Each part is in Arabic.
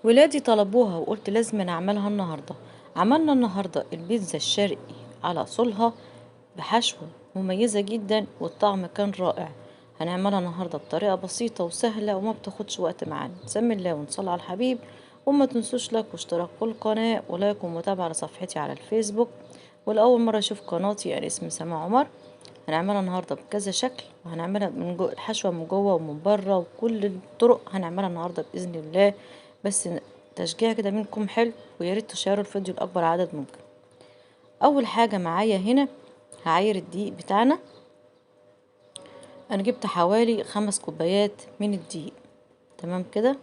ولادي طلبوها وقلت لازم نعملها النهاردة. عملنا النهاردة البيتزا الشرقي على أصولها بحشوة مميزة جدا والطعم كان رائع. هنعملها النهاردة بطريقة بسيطة وسهلة وما بتاخدش وقت معانا. نسمي الله ونصلي على الحبيب. وما تنسوش لايك واشتراك في القناة ولايك ومتابعة لصفحتي على الفيسبوك. ولأول مرة يشوف قناتي أنا اسمي سما عمر. هنعملها النهاردة بكذا شكل وهنعملها من جوه الحشوة من جوه ومن بره وكل الطرق هنعملها النهاردة بإذن الله. بس تشجيع كده منكم حلو وياريت تشيروا الفيديو لأكبر عدد ممكن. أول حاجة معايا هنا هعاير الدقيق بتاعنا. أنا جبت حوالي 5 كوبايات من الدقيق. تمام كده.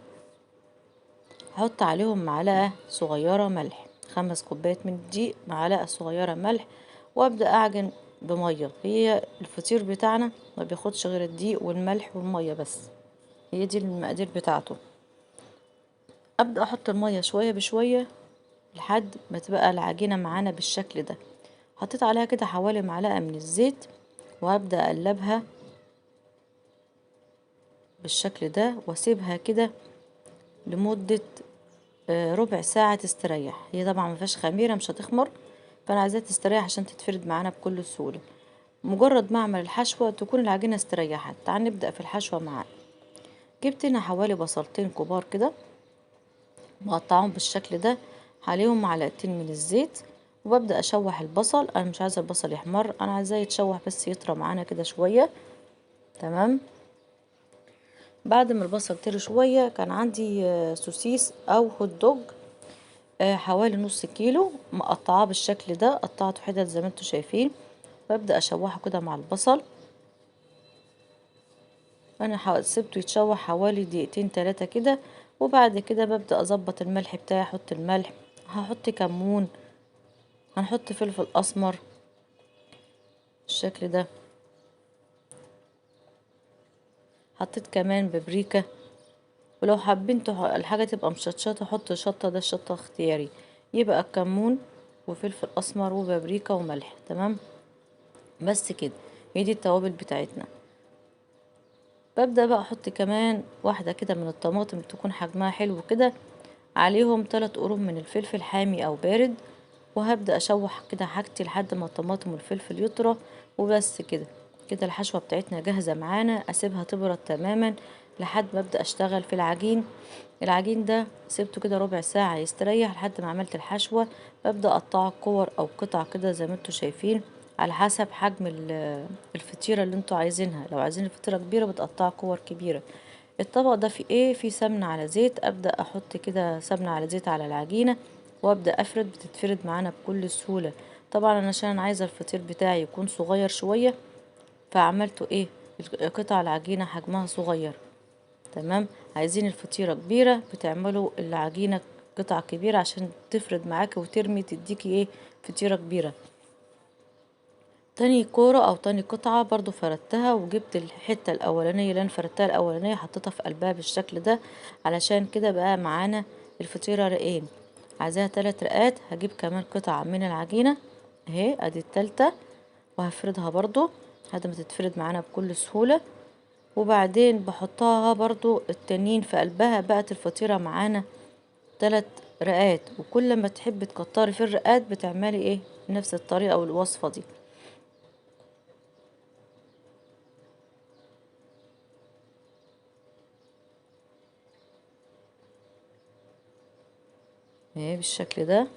هحط عليهم معلقة صغيرة ملح. 5 كوبايات من الدقيق معلقة صغيرة ملح. وأبدأ أعجن بمية. هي الفطير بتاعنا ما بياخدش غير الدقيق والملح والمية بس. هي دي المقادير بتاعته. أبدأ أحط المية شوية بشوية لحد ما تبقى العجينة معانا بالشكل ده. حطيت عليها كده حوالي معلقة من الزيت وهبدأ أقلبها بالشكل ده واسيبها كده لمدة ربع ساعة تستريح. هي طبعا مفيهاش خميرة مش هتخمر، فأنا عايزاها تستريح عشان تتفرد معانا بكل سهولة. مجرد ما أعمل الحشوة تكون العجينة استريحت. تعال نبدأ في الحشوة معانا. جبت هنا حوالي بصلتين كبار كده مقطعهم بالشكل ده. عليهم معلقتين من الزيت وببدأ أشوح البصل. أنا مش عايزة البصل يحمر، أنا عايزاه يتشوح بس يطرى معانا كده شوية. تمام. بعد ما البصل طري شوية كان عندي سوسيس أو هوت دوج حوالي نص كيلو مقطعاه بالشكل ده. قطعته حتت زي ما انتوا شايفين. ببدأ أشوحه كده مع البصل. أنا سبته يتشوح حوالي دقيقتين 3 كده. وبعد كده ببدأ أظبط الملح بتاعي. أحط الملح، هحط كمون، هنحط فلفل أسمر بالشكل ده. حطيت كمان بابريكا. ولو حابين الحاجة تبقى مشطشطة حط شطة، ده الشطة اختياري. يبقى كمون وفلفل أسمر وبابريكا وملح. تمام. بس كده. هي دي التوابل بتاعتنا. ببدأ بقى احط كمان واحدة كده من الطماطم تكون حجمها حلو كده. عليهم 3 قرون من الفلفل حامي او بارد. وهبدأ اشوح كده حاجتي لحد ما الطماطم والفلفل يطرى. وبس كده. كده الحشوة بتاعتنا جاهزة معانا. اسيبها تبرد تماما لحد ما ابدأ اشتغل في العجين. العجين ده سيبته كده ربع ساعة يستريح لحد ما عملت الحشوة. ببدأ اقطعه كور او قطع كده زي ما انتوا شايفين على حسب حجم الفطيرة اللي انتوا عايزينها. لو عايزين الفطيرة كبيرة بتقطعوا كور كبيرة. الطبق ده فيه ايه؟ فيه سمنة على زيت. ابدأ احط كده سمنة على زيت على العجينة وابدأ افرد. بتتفرد معانا بكل سهولة. طبعا انا عشان عايزة الفطير بتاعي يكون صغير شوية فعملته ايه، قطع العجينة حجمها صغير. تمام. عايزين الفطيرة كبيرة بتعملوا العجينة قطع كبيرة عشان تفرد معاكي وترمي تديكي ايه، فطيرة كبيرة. تاني كورة او تاني قطعة برضو فردتها وجبت الحتة الاولانية اللي انا فردتها الاولانية حطيتها في قلبها بالشكل ده. علشان كده بقى معانا الفطيرة رقين. عايزاها 3 رقات. هجيب كمان قطعة من العجينة اهي ادي التالتة وهفردها برضو لحد ما تتفرد معانا بكل سهولة. وبعدين بحطها برضو التانيين في قلبها. بقت الفطيرة معانا 3 رقات. وكل ما تحبي تكتري في الرقات بتعملي ايه نفس الطريقة والوصفة دي. اهي بالشكل ده.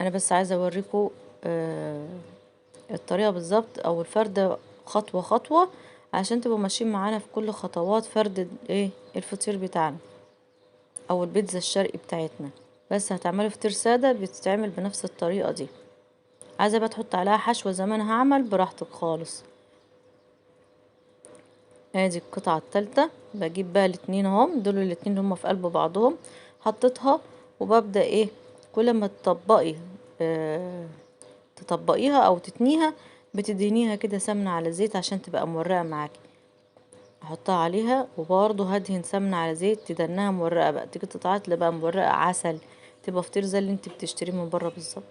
انا بس عايزه اوريكم آه الطريقه بالظبط او الفرده خطوه خطوه عشان تبقوا ماشيين معانا في كل خطوات فرد ايه الفطير بتاعنا او البيتزا الشرقي بتاعتنا. بس هتعملوا فطير ساده بتتعمل بنفس الطريقه دي. عايزه بقى تحط عليها حشوه زي ما انا هعمل براحتك خالص. ادي القطعه التالتة. بجيب بقى الاتنين اهم دول الاتنين اللي هما في قلب بعضهم. حطيتها. وببدأ ايه كل ما تطبقي آه تطبقيها او تتنيها بتدهنيها كده سمنة على زيت عشان تبقى مورقة معاكي. احطها عليها وبرضه هدهن سمنة على زيت تدنها مورقة بقى. تيجي تقطعها تلاقي بقى مورقة عسل. تبقى فطير زي اللي انت بتشتريه من بره بالظبط.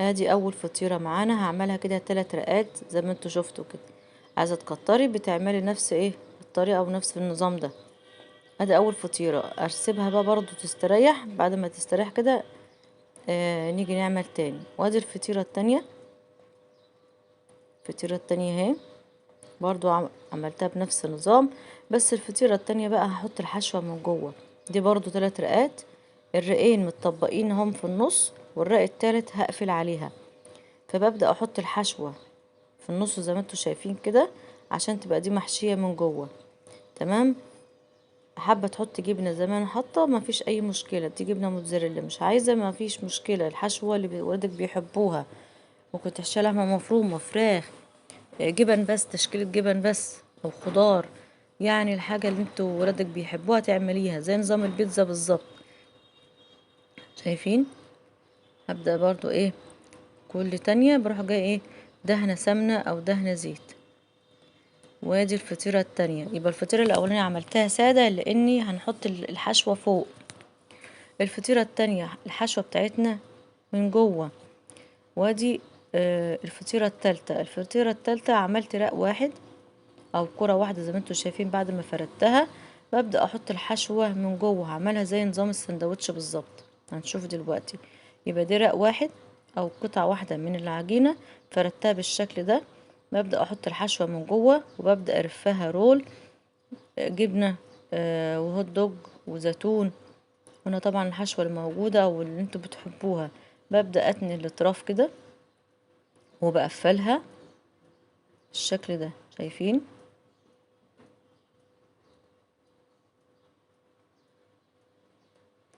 ادي اول فطيرة معانا. هعملها كده 3 رقات زي ما انتوا شفتوا كده. عايزة تكتري بتعملي نفس ايه الطريقة ونفس النظام ده. ادي اول فطيرة اسيبها بقى برضو تستريح. بعد ما تستريح كده نيجي نعمل تاني. وادي الفطيرة التانية. الفطيرة التانية اهي برضو عملتها بنفس النظام. بس الفطيرة التانية بقى هحط الحشوة من جوه. دي برضو 3 رقات. الرقين متطبقين هم في النص، والرق التالت هقفل عليها. فببدأ احط الحشوة في النص زي ما انتوا شايفين كده، عشان تبقى دي محشية من جوه. تمام. حابة تحط جبنة زي ما انا حاطة مفيش اي مشكلة، دي جبنة موتزاريلا. مش عايزة مفيش مشكلة، الحشوة اللي ولادك بيحبوها. ممكن تحشي لحمة مفرومة، فراخ، جبن بس، تشكيلة جبن بس او خضار. يعني الحاجة اللي انتوا ولادك بيحبوها تعمليها زي نظام البيتزا بالظبط. شايفين؟ هبدأ برضو ايه كل تانية بروح جاي ايه دهنة سمنة او دهنة زيت. وادي الفطيرة التانية. يبقى الفطيرة الاولانية عملتها سادة لاني هنحط الحشوة فوق. الفطيرة التانية الحشوة بتاعتنا من جوه. وادي الفطيرة التالتة. الفطيرة التالتة عملت رق واحد او كرة واحدة زي ما انتوا شايفين. بعد ما فردتها ببدأ احط الحشوة من جوه، هعملها زي نظام السندوتش بالظبط. هنشوف دلوقتي. يبقى دي رق واحد او قطعة واحدة من العجينة، فردتها بالشكل ده. ببدأ احط الحشوة من جوه وببدأ ارفها رول جبنة وهوت دوج وزيتون. هنا طبعا الحشوة الموجودة او اللي انتوا بتحبوها. ببدأ اتني الاطراف كده وبقفلها بالشكل ده. شايفين؟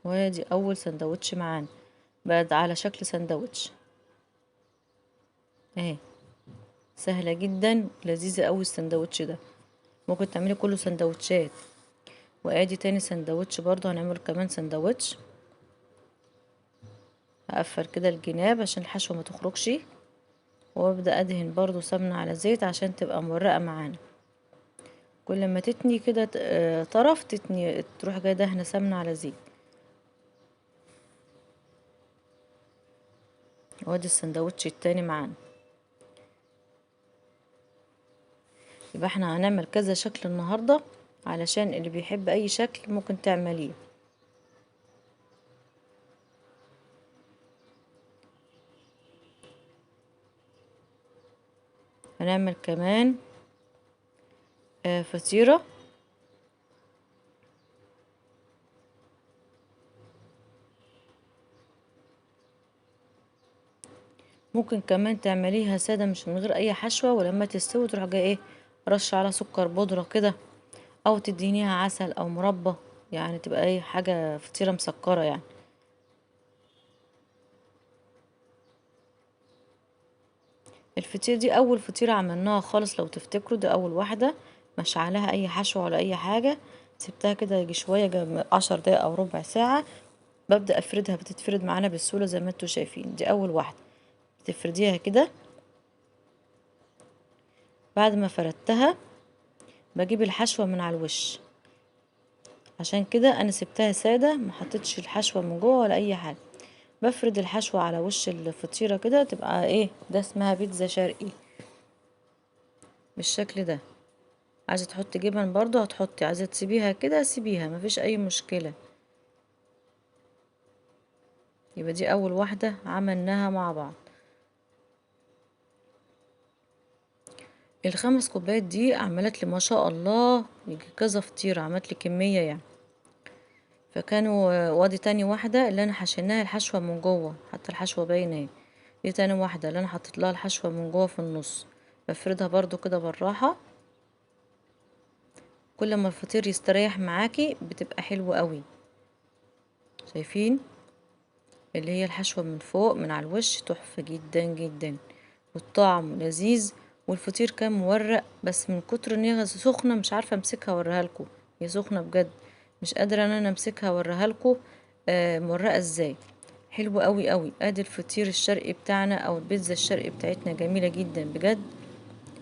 وادي اول سندوتش معانا بقى على شكل سندوتش اهي. سهلة جدا لذيذة اوي السندوتش ده. ممكن تعملي كله سندوتشات. وادي تاني سندوتش برضو هنعمل كمان سندوتش. هقفل كده الجناب عشان الحشوة ما تخرجش. وابدأ ادهن برضو سمنة على زيت عشان تبقى مورقة معانا. كل ما تتني كده طرف تتني تروح جاية دهنة سمنة على زيت. وادي السندوتش التاني معانا. يبقى احنا هنعمل كذا شكل النهاردة علشان اللي بيحب اي شكل ممكن تعمليه. هنعمل كمان فطيرة. ممكن كمان تعمليها سادة مش من غير اي حشوة، ولما تستوي تروح جاي ايه رش على سكر بودرة كده، او تدينيها عسل او مربى. يعني تبقى اي حاجة فطيرة مسكرة يعني. الفطيرة دي اول فطيرة عملناها خالص لو تفتكروا. دي اول واحدة مش عليها اي حشوة ولا اي حاجة. سبتها كده يجي شوية 10 دقايق او ربع ساعة. ببدأ افردها بتتفرد معانا بسهولة زي ما انتوا شايفين. دي اول واحدة تفرديها كده. بعد ما فردتها بجيب الحشوة من على الوش. عشان كده انا سبتها سادة ما حطيتش الحشوة من جوه ولا اي حاجة. بفرد الحشوة على وش الفطيرة كده تبقى ايه ده اسمها بيتزا شرقي بالشكل ده. عايزة تحطي جبن برضو هتحطي، عايزة تسيبيها كده سيبيها مفيش اي مشكلة. يبقى دي اول واحدة عملناها مع بعض. ال5 كوبايات دي عملت لي ما شاء الله يجي كذا فطيرة، عملت لي كمية يعني. فكانوا وادي تاني واحدة اللي انا حشيناها الحشوة من جوه، حتى الحشوة باينة اهي. دي تاني واحدة اللي انا حطيت لها الحشوة من جوه في النص. بفردها برضو كده بالراحة. كل ما الفطير يستريح معاكي بتبقى حلوة قوي. شايفين؟ اللي هي الحشوة من فوق من على الوش تحفة جدا جدا. والطعم لذيذ. والفطير كان مورق بس من كتر ان هي سخنة مش عارفة امسكها اوريها لكم. هي سخنة بجد مش قادرة ان انا امسكها اوريها لكم مورقة ازاي. حلوة قوي قوي. ادي الفطير الشرقي بتاعنا او البيتزا الشرقي بتاعتنا جميلة جدا بجد.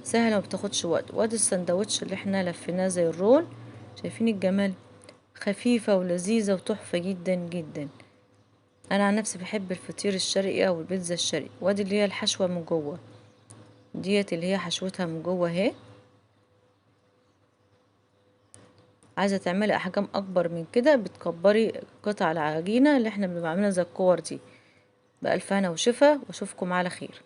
سهلة ما بتاخدش وقت. وادي السندوتش اللي احنا لفيناه زي الرول. شايفين الجمال؟ خفيفة ولذيذة وتحفة جدا جدا. انا عن نفسي بحب الفطير الشرقي او البيتزا الشرقي. وادي اللي هي الحشوة من جوه. ديت اللي هي حشوتها من جوه اهي. عايزة تعملي احجام اكبر من كده بتكبري قطع العجينة اللي احنا بنبقى عاملينها زي الكور دي. بألف هنا وشفا، واشوفكم على خير.